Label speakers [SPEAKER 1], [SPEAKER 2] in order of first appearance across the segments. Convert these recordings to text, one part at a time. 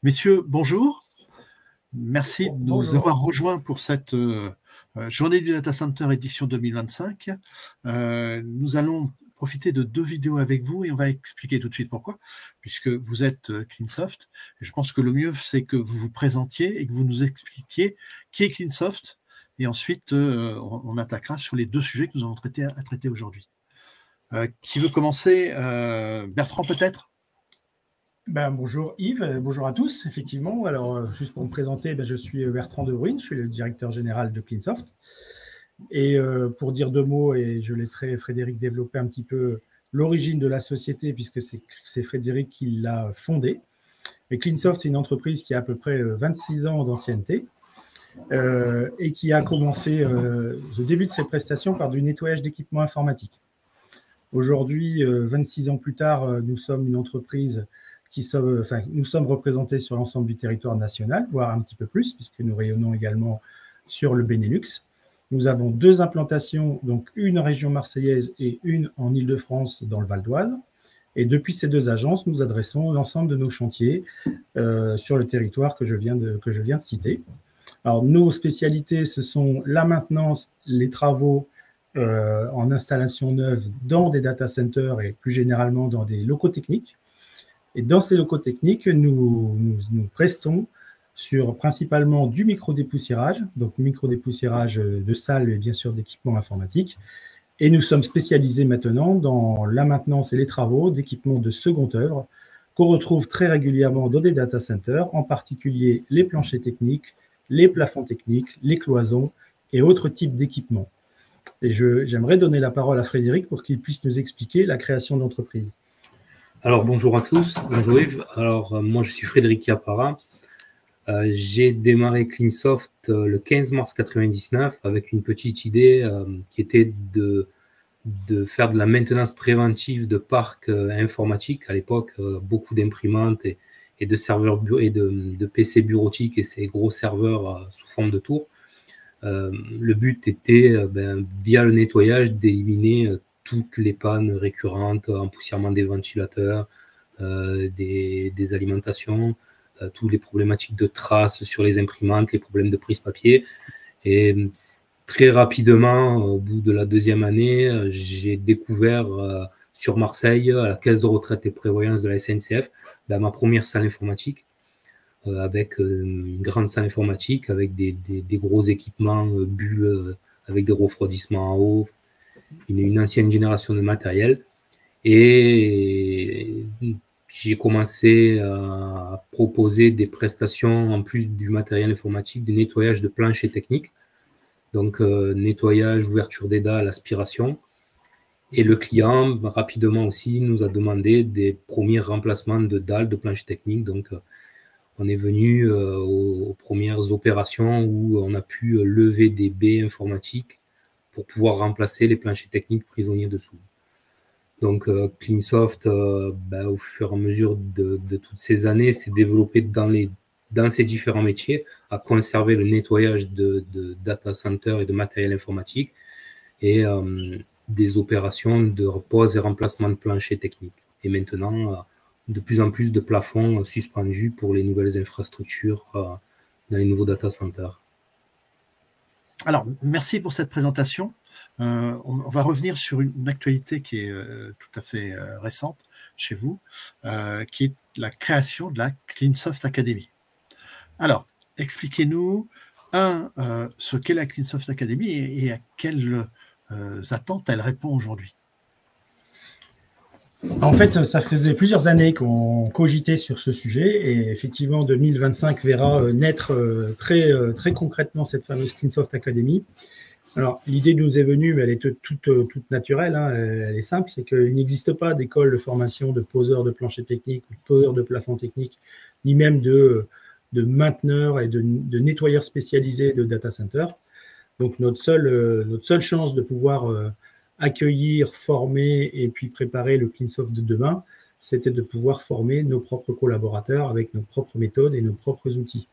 [SPEAKER 1] Messieurs, bonjour. Merci de nous
[SPEAKER 2] Bonjour.
[SPEAKER 1] avoir rejoints pour cette journée du Data Center édition 2025. Nous allons profiter de 2 vidéos avec vous et on va expliquer tout de suite pourquoi, puisque vous êtes Cleansoft. Et je pense que le mieux, c'est que vous vous présentiez et que vous nous expliquiez qui est Cleansoft. Et ensuite, on attaquera sur les 2 sujets que nous avons à traiter aujourd'hui. Qui veut commencer? Bertrand, peut-être?
[SPEAKER 2] Bonjour Yves, bonjour à tous, effectivement. Alors, juste pour me présenter, je suis Bertrand De Bruyn, je suis le directeur général de Cleansoft. Et pour dire 2 mots, et je laisserai Frédéric développer un petit peu l'origine de la société, puisque c'est Frédéric qui l'a fondée. Et Cleansoft, c'est une entreprise qui a à peu près 26 ans d'ancienneté et qui a commencé le début de ses prestations par du nettoyage d'équipements informatiques. Aujourd'hui, 26 ans plus tard, nous sommes une entreprise nous sommes représentés sur l'ensemble du territoire national, voire un petit peu plus, puisque nous rayonnons également sur le Benelux. Nous avons 2 implantations, donc une en région marseillaise et une en Île-de-France dans le Val d'Oise. Et depuis ces 2 agences, nous adressons l'ensemble de nos chantiers sur le territoire que je viens de citer. Alors, nos spécialités, ce sont la maintenance, les travaux en installation neuve dans des data centers et plus généralement dans des locaux techniques. Et dans ces locaux techniques, nous prestons sur principalement du micro-dépoussiérage, donc micro-dépoussiérage de salles et bien sûr d'équipements informatiques. Et nous sommes spécialisés maintenant dans la maintenance et les travaux d'équipements de seconde œuvre qu'on retrouve très régulièrement dans des data centers, en particulier les planchers techniques, les plafonds techniques, les cloisons et autres types d'équipements. Et j'aimerais donner la parole à Frédéric pour qu'il puisse nous expliquer la création de l'entreprise.
[SPEAKER 3] Alors, bonjour à tous. Bonjour Yves. Alors, moi, je suis Frédéric Chiappara. J'ai démarré Cleansoft le 15 mars 1999 avec une petite idée qui était de faire de la maintenance préventive de parcs informatiques. À l'époque, beaucoup d'imprimantes et de serveurs et de PC bureautiques et ces gros serveurs sous forme de tours. Le but était, via le nettoyage, d'éliminer toutes les pannes récurrentes, empoussièrement des ventilateurs, des alimentations, toutes les problématiques de traces sur les imprimantes, les problèmes de prise papier. Et très rapidement, au bout de la 2e année, j'ai découvert sur Marseille, à la caisse de retraite et prévoyance de la SNCF, ma première salle informatique, avec une grande salle informatique, avec des gros équipements, bulles, avec des refroidissements en haut, une ancienne génération de matériel. Et j'ai commencé à proposer des prestations, en plus du matériel informatique, du nettoyage de planchers techniques. Donc, nettoyage, ouverture des dalles, aspiration. Et le client, rapidement aussi, nous a demandé des premiers remplacements de dalles, de planches techniques. Donc, on est venu aux premières opérations où on a pu lever des baies informatiques pour pouvoir remplacer les planchers techniques prisonniers dessous. Donc, Cleansoft, au fur et à mesure de toutes ces années, s'est développé dans ces différents métiers, à conserver le nettoyage de data center et de matériel informatique et des opérations de repose et remplacement de planchers techniques. Et maintenant, de plus en plus de plafonds suspendus pour les nouvelles infrastructures dans les nouveaux data centers.
[SPEAKER 1] Alors, merci pour cette présentation. On va revenir sur une actualité qui est tout à fait récente chez vous, qui est la création de la Cleansoft Academy. Alors, expliquez-nous, ce qu'est la Cleansoft Academy et à quelles attentes elle répond aujourd'hui.
[SPEAKER 2] En fait, ça faisait plusieurs années qu'on cogitait sur ce sujet et effectivement, 2025 verra naître très concrètement cette fameuse Cleansoft Academy. Alors, l'idée nous est venue, mais elle est toute naturelle, hein, elle est simple, c'est qu'il n'existe pas d'école de formation de poseurs de planchers techniques, de poseurs de plafonds techniques, ni même de mainteneurs et de nettoyeurs spécialisés de data center. Donc, notre seule chance de pouvoir accueillir, former et puis préparer le Cleansoft de demain, c'était de pouvoir former nos propres collaborateurs avec nos propres méthodes et nos propres outils.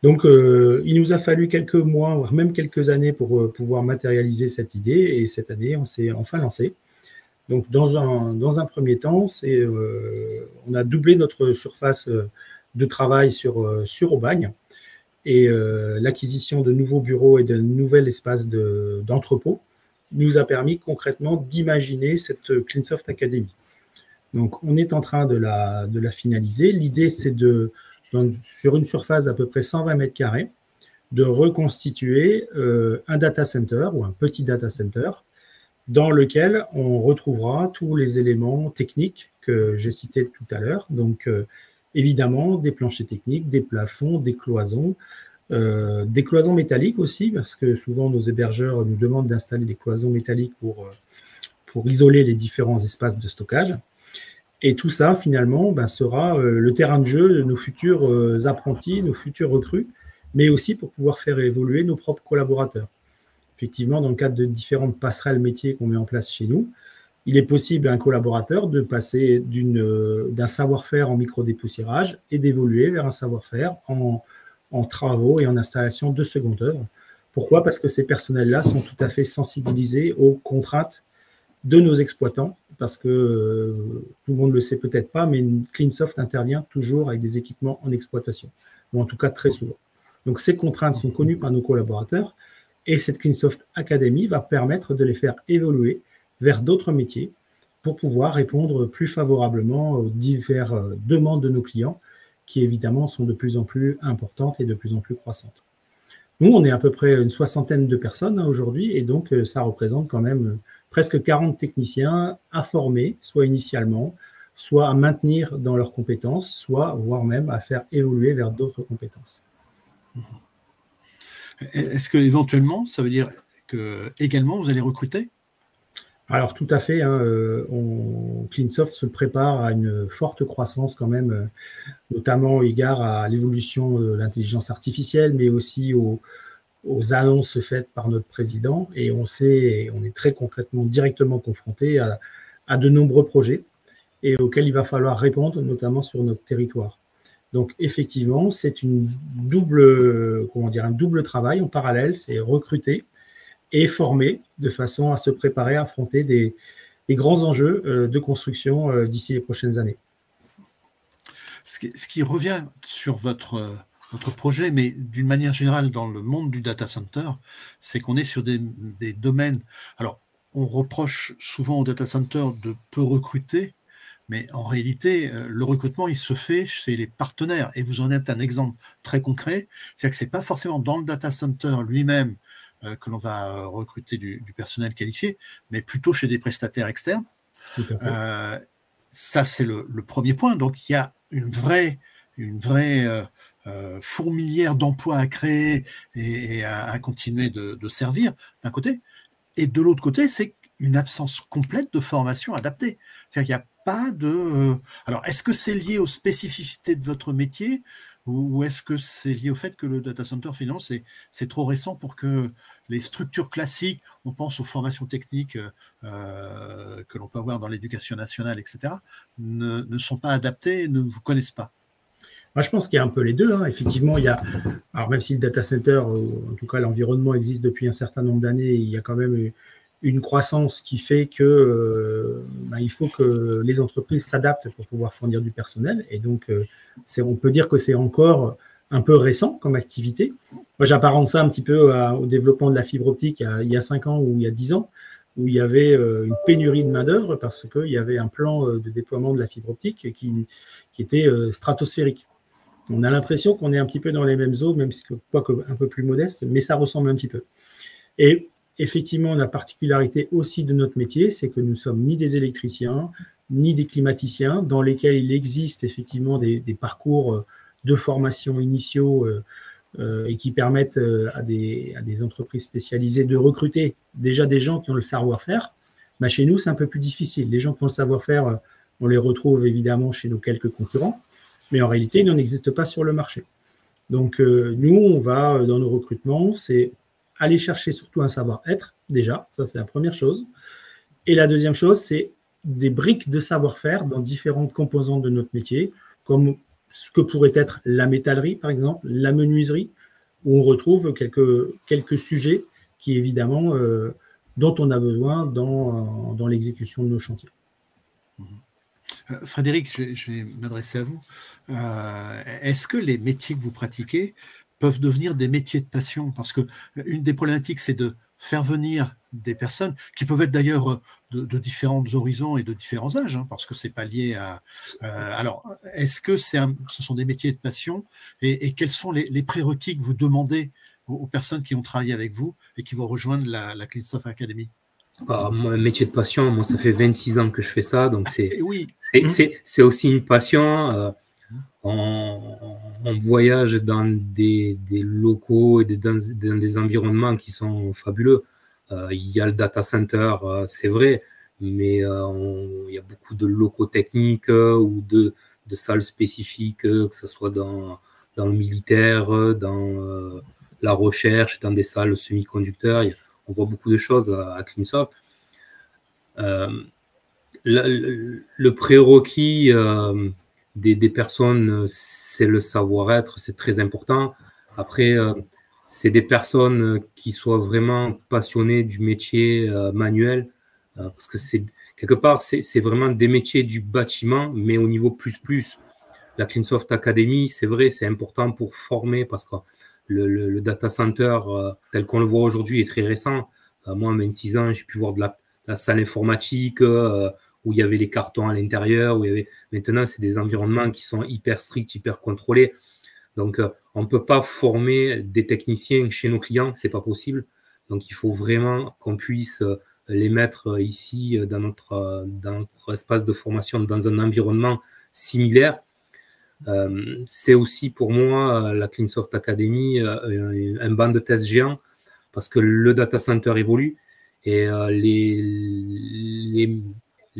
[SPEAKER 2] Donc, il nous a fallu quelques mois, voire même quelques années pour pouvoir matérialiser cette idée. Et cette année, on s'est enfin lancé. Donc, dans un premier temps, on a doublé notre surface de travail sur Aubagne. Et l'acquisition de nouveaux bureaux et de nouvel espace d'entrepôt nous a permis concrètement d'imaginer cette Cleansoft Academy. Donc, on est en train de la finaliser. L'idée, c'est sur une surface d'à peu près 120 mètres carrés, de reconstituer un data center ou un petit data center dans lequel on retrouvera tous les éléments techniques que j'ai cités tout à l'heure. Donc, évidemment, des planchers techniques, des plafonds, des cloisons métalliques aussi, parce que souvent nos hébergeurs nous demandent d'installer des cloisons métalliques pour isoler les différents espaces de stockage. Et tout ça, finalement, sera le terrain de jeu de nos futurs apprentis, nos futurs recrues, mais aussi pour pouvoir faire évoluer nos propres collaborateurs. Effectivement, dans le cadre de différentes passerelles métiers qu'on met en place chez nous, il est possible à un collaborateur de passer d'un savoir-faire en micro-dépoussiérage et d'évoluer vers un savoir-faire en travaux et en installation de seconde œuvre. Pourquoi? Parce que ces personnels-là sont tout à fait sensibilisés aux contraintes de nos exploitants, parce que tout le monde ne le sait peut-être pas, mais Cleansoft intervient toujours avec des équipements en exploitation, ou en tout cas très souvent. Donc ces contraintes sont connues par nos collaborateurs, et cette Cleansoft Academy va permettre de les faire évoluer vers d'autres métiers pour pouvoir répondre plus favorablement aux diverses demandes de nos clients, qui évidemment sont de plus en plus importantes et de plus en plus croissantes. Nous, on est à peu près une 60aine de personnes aujourd'hui, et donc ça représente quand même presque 40 techniciens à former, soit initialement, soit à maintenir dans leurs compétences, soit voire même à faire évoluer vers d'autres compétences.
[SPEAKER 1] Est-ce que éventuellement, ça veut dire que également vous allez recruter?
[SPEAKER 2] Alors tout à fait, Cleansoft se prépare à une forte croissance quand même, notamment au égard à l'évolution de l'intelligence artificielle, mais aussi aux annonces faites par notre président. Et on est très concrètement, directement confronté à de nombreux projets et auxquels il va falloir répondre, notamment sur notre territoire. Donc effectivement, c'est un double travail en parallèle, c'est recruter et former de façon à se préparer à affronter des grands enjeux de construction d'ici les prochaines années.
[SPEAKER 1] Ce qui revient sur votre projet, mais d'une manière générale dans le monde du data center, c'est qu'on est sur des domaines. Alors, on reproche souvent au data center de peu recruter, mais en réalité, le recrutement, il se fait chez les partenaires. Et vous en êtes un exemple très concret. C'est-à-dire que ce n'est pas forcément dans le data center lui-même que l'on va recruter du personnel qualifié, mais plutôt chez des prestataires externes. Ça, c'est le premier point. Donc, il y a une vraie fourmilière d'emplois à créer et à continuer de servir d'un côté. Et de l'autre côté, c'est une absence complète de formation adaptée. C'est-à-dire qu'il n'y a pas de... Alors, est-ce que c'est lié aux spécificités de votre métier ou est-ce que c'est lié au fait que le data center, finalement, c'est trop récent pour que les structures classiques, on pense aux formations techniques que l'on peut avoir dans l'éducation nationale, etc., ne sont pas adaptées, ne vous connaissent pas?
[SPEAKER 2] Moi, je pense qu'il y a un peu les deux. Effectivement, il y a, alors même si le data center, en tout cas l'environnement existe depuis un certain nombre d'années, il y a quand même une croissance qui fait que il faut que les entreprises s'adaptent pour pouvoir fournir du personnel. Et donc, on peut dire que c'est encore un peu récent comme activité. Moi, j'apparente ça un petit peu au développement de la fibre optique il y a 5 ans ou il y a 10 ans, où il y avait une pénurie de main-d'œuvre parce qu'il y avait un plan de déploiement de la fibre optique qui était stratosphérique. On a l'impression qu'on est un petit peu dans les mêmes eaux, même si quoique un peu plus modeste, mais ça ressemble un petit peu. Et effectivement, la particularité aussi de notre métier, c'est que nous ne sommes ni des électriciens, ni des climaticiens, dans lesquels il existe effectivement des parcours de formation initiaux et qui permettent à des entreprises spécialisées de recruter déjà des gens qui ont le savoir-faire. Mais chez nous, c'est un peu plus difficile. Les gens qui ont le savoir-faire, on les retrouve évidemment chez nos quelques concurrents, mais en réalité, il n'en existe pas sur le marché. Donc, nous, on va, dans nos recrutements, c'est aller chercher surtout un savoir-être, déjà, ça c'est la première chose. Et la deuxième chose, c'est des briques de savoir-faire dans différentes composantes de notre métier, comme ce que pourrait être la métallerie, par exemple, la menuiserie, où on retrouve quelques sujets qui, évidemment, dont on a besoin dans l'exécution de nos chantiers.
[SPEAKER 1] Frédéric, je vais m'adresser à vous. Est-ce que les métiers que vous pratiquez peuvent devenir des métiers de passion? Parce qu'une des problématiques, c'est de faire venir des personnes qui peuvent être d'ailleurs de différents horizons et de différents âges, hein, parce que c'est pas lié à... alors, est-ce que ce sont des métiers de passion et quels sont les prérequis que vous demandez aux personnes qui ont travaillé avec vous et qui vont rejoindre la Cleansoft Academy?
[SPEAKER 3] Moi, un métier de passion, moi, ça fait 26 ans que je fais ça, donc
[SPEAKER 1] Oui.
[SPEAKER 3] c'est aussi une passion. On voyage dans des locaux et dans des environnements qui sont fabuleux. Il y a le data center, c'est vrai, mais il y a beaucoup de locaux techniques ou de salles spécifiques, que ce soit dans le militaire, dans la recherche, dans des salles semi-conducteurs. On voit beaucoup de choses à Cleansoft. Le prérequis des personnes, c'est le savoir-être, c'est très important. Après, c'est des personnes qui soient vraiment passionnées du métier manuel, parce que quelque part, c'est vraiment des métiers du bâtiment, mais au niveau plus. La Cleansoft Academy, c'est vrai, c'est important pour former, parce que le data center, tel qu'on le voit aujourd'hui, est très récent. Moi, à 26 ans, j'ai pu voir de la salle informatique, où il y avait les cartons à l'intérieur. Maintenant, c'est des environnements qui sont hyper stricts, hyper contrôlés. Donc, on ne peut pas former des techniciens chez nos clients, ce n'est pas possible. Donc, il faut vraiment qu'on puisse les mettre ici dans notre espace de formation, dans un environnement similaire. C'est aussi pour moi la Cleansoft Academy un banc de test géant, parce que le data center évolue et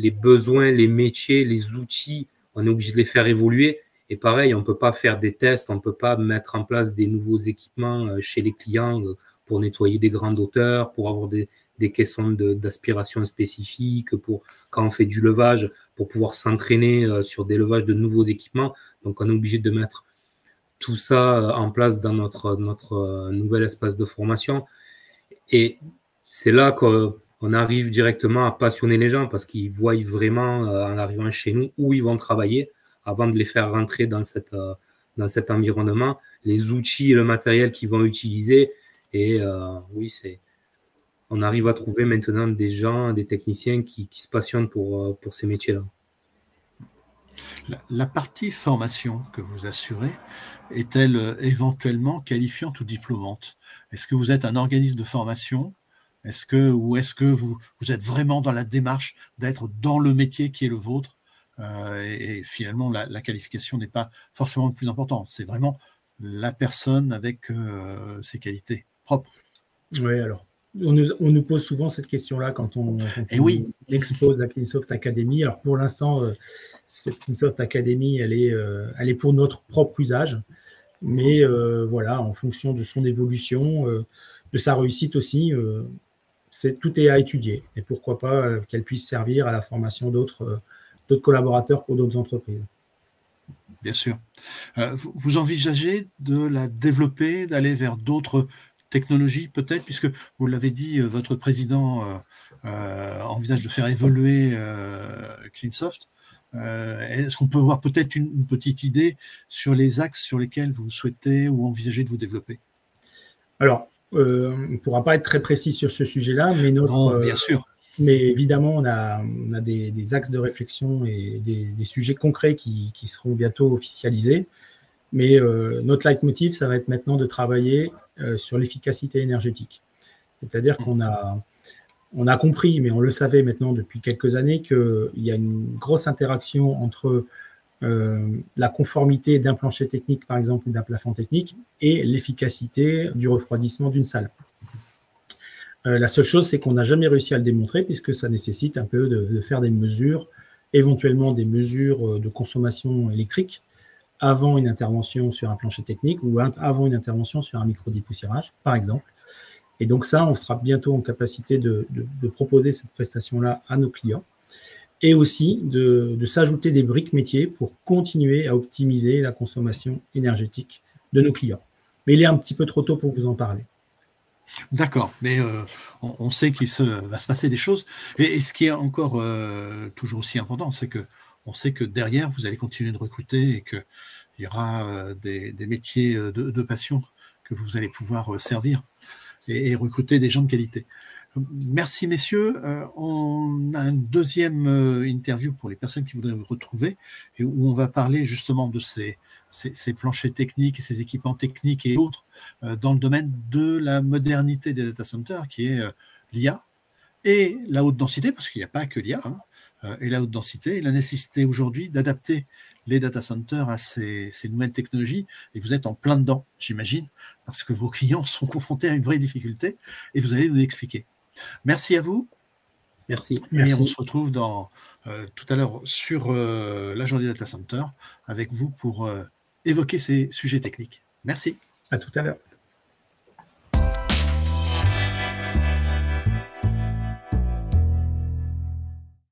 [SPEAKER 3] les besoins, les métiers, les outils, on est obligé de les faire évoluer. Et pareil, on ne peut pas faire des tests, on ne peut pas mettre en place des nouveaux équipements chez les clients pour nettoyer des grandes hauteurs, pour avoir des caissons d'aspiration spécifiques, pour quand on fait du levage, pour pouvoir s'entraîner sur des levages de nouveaux équipements. Donc, on est obligé de mettre tout ça en place dans notre nouvel espace de formation. Et c'est là qu'on arrive directement à passionner les gens, parce qu'ils voient vraiment, en arrivant chez nous, où ils vont travailler avant de les faire rentrer dans cet environnement, les outils et le matériel qu'ils vont utiliser. Et oui, on arrive à trouver maintenant des gens, des techniciens qui se passionnent pour ces métiers-là.
[SPEAKER 1] La partie formation que vous assurez est-elle éventuellement qualifiante ou diplômante? Est-ce que vous êtes un organisme de formation? Ou est-ce que vous êtes vraiment dans la démarche d'être dans le métier qui est le vôtre? Et finalement, la qualification n'est pas forcément le plus important. C'est vraiment la personne avec ses qualités propres.
[SPEAKER 2] Oui, alors, on nous pose souvent cette question-là quand on expose la Cleansoft Academy. Alors, pour l'instant, cette Cleansoft Academy, elle est pour notre propre usage. Mais voilà, en fonction de son évolution, de sa réussite aussi, tout est à étudier. Et pourquoi pas qu'elle puisse servir à la formation d'autres collaborateurs pour d'autres entreprises.
[SPEAKER 1] Bien sûr. Vous envisagez de la développer, d'aller vers d'autres technologies peut-être, puisque vous l'avez dit, votre président envisage de faire évoluer Cleansoft. Est-ce qu'on peut avoir peut-être une petite idée sur les axes sur lesquels vous souhaitez ou envisagez de vous développer?
[SPEAKER 2] Alors, on ne pourra pas être très précis sur ce sujet-là, mais
[SPEAKER 1] bien sûr.
[SPEAKER 2] Mais évidemment, on a des axes de réflexion et des sujets concrets qui seront bientôt officialisés. Mais notre leitmotiv, ça va être maintenant de travailler sur l'efficacité énergétique. C'est-à-dire qu'on a compris, mais on le savait maintenant depuis quelques années, qu'il y a une grosse interaction entre la conformité d'un plancher technique, par exemple, ou d'un plafond technique, et l'efficacité du refroidissement d'une salle. La seule chose, c'est qu'on n'a jamais réussi à le démontrer, puisque ça nécessite un peu de faire des mesures, éventuellement des mesures de consommation électrique, avant une intervention sur un plancher technique ou avant une intervention sur un micro-dépoussiérage, par exemple. Et donc ça, on sera bientôt en capacité de proposer cette prestation-là à nos clients et aussi de s'ajouter des briques métiers pour continuer à optimiser la consommation énergétique de nos clients. Mais il est un petit peu trop tôt pour vous en parler.
[SPEAKER 1] D'accord, mais on sait qu'il va se passer des choses. Et ce qui est encore toujours aussi important, c'est que on sait que derrière, vous allez continuer de recruter et qu'il y aura des métiers de passion que vous allez pouvoir servir et recruter des gens de qualité. Merci messieurs. On a une deuxième interview pour les personnes qui voudraient vous retrouver et où on va parler justement de ces planchers techniques et ces équipements techniques et autres dans le domaine de la modernité des data centers qui est l'IA et la haute densité, parce qu'il n'y a pas que l'IA, et la haute densité, et la nécessité aujourd'hui d'adapter les data centers à ces nouvelles technologies, et vous êtes en plein dedans, j'imagine, parce que vos clients sont confrontés à une vraie difficulté, et vous allez nous l'expliquer. Merci à vous.
[SPEAKER 3] Merci.
[SPEAKER 1] Et on se retrouve tout à l'heure sur la journée Data Center avec vous pour évoquer ces sujets techniques. Merci.
[SPEAKER 2] À tout à l'heure.